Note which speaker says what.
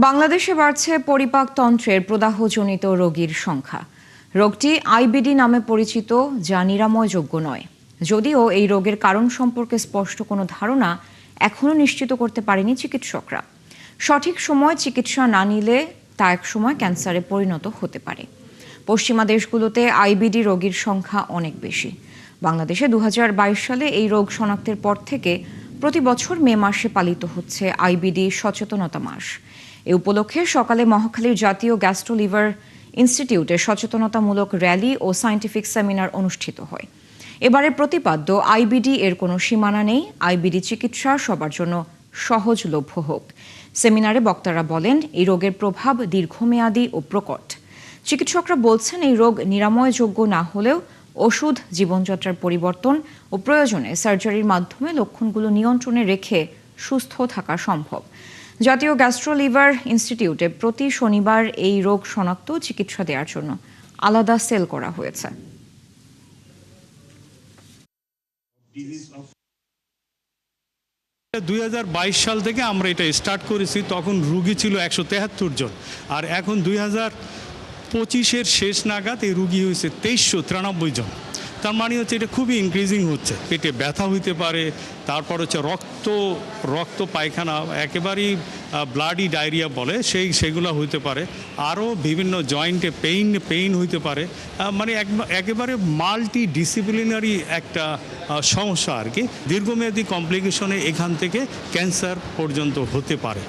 Speaker 1: বাংলাদেশে বাড়ছে পরিপাকতন্ত্রের প্রদাহজনিত রোগীর সংখ্যা। রোগটি আইবিডি নামে পরিচিত, যা নিরাময়যোগ্য নয়। যদিও এই রোগের কারণ সম্পর্কে স্পষ্ট কোনো ধারণা এখনও নিশ্চিত করতে পারেনি চিকিৎসকরা। সঠিক সময় চিকিৎসা না নিলে তা একসময় ক্যান্সারে পরিণত হতে পারে। পশ্চিমা দেশগুলোতে আইবিডি রোগীর সংখ্যা অনেক বেশি। বাংলাদেশে 2022 সালে এই রোগ শনাক্তের পর থেকে প্রতি বছর মে মাসে পালিত হচ্ছে আইবিডি সচেতনতা মাস। এ উপলক্ষে সকালে মহাখালীর জাতীয় গ্যাস্ট্রো লিভার ইনস্টিটিউটে সচেতনতামূলক র্যালি ও সায়েন্টিফিক সেমিনার অনুষ্ঠিত হয়। এবারে প্রতিপাদ্য আইবিডি এর কোনো সীমানা নেই, আইবিডি চিকিৎসা সবার জন্য সহজলভ্য হোক। সেমিনারে বক্তারা বলেন, এই রোগের প্রভাব দীর্ঘমেয়াদী ও প্রকট। চিকিৎসকরা বলছেন, এই রোগ নিরাময়যোগ্য না হলেও ওষুধ, জীবনযাত্রার পরিবর্তন ও প্রয়োজনে সার্জারির মাধ্যমে লক্ষণগুলো নিয়ন্ত্রণে রেখে সুস্থ থাকা সম্ভব। জাতীয় গ্যাস্ট্রো লিভার ইনস্টিটিউটে প্রতি শনিবার এই রোগ শনাক্ত চিকিৎসা দেওয়ার জন্য আলাদা সেল করা হয়েছে।
Speaker 2: 2022 সাল থেকে আমরা এটা স্টার্ট করেছি, তখন রুগী ছিল 173 জন, আর এখন 2025-এর শেষ নাগাদ এই রুগী হয়েছে 2393 জন। তার মানে হচ্ছে এটা খুবই ইনক্রিজিং হচ্ছে। পেটে ব্যথা হইতে পারে, তারপর হচ্ছে রক্ত পায়খানা, একেবারেই ব্লাডি ডায়রিয়া বলে সেগুলো হইতে পারে। আরও বিভিন্ন জয়েন্টে পেইন হইতে পারে। মানে একেবারে মাল্টি ডিসিপ্লিনারি একটা সমস্যা আর কি। দীর্ঘমেয়াদী কমপ্লিকেশনে এখান থেকে ক্যান্সার পর্যন্ত হতে পারে।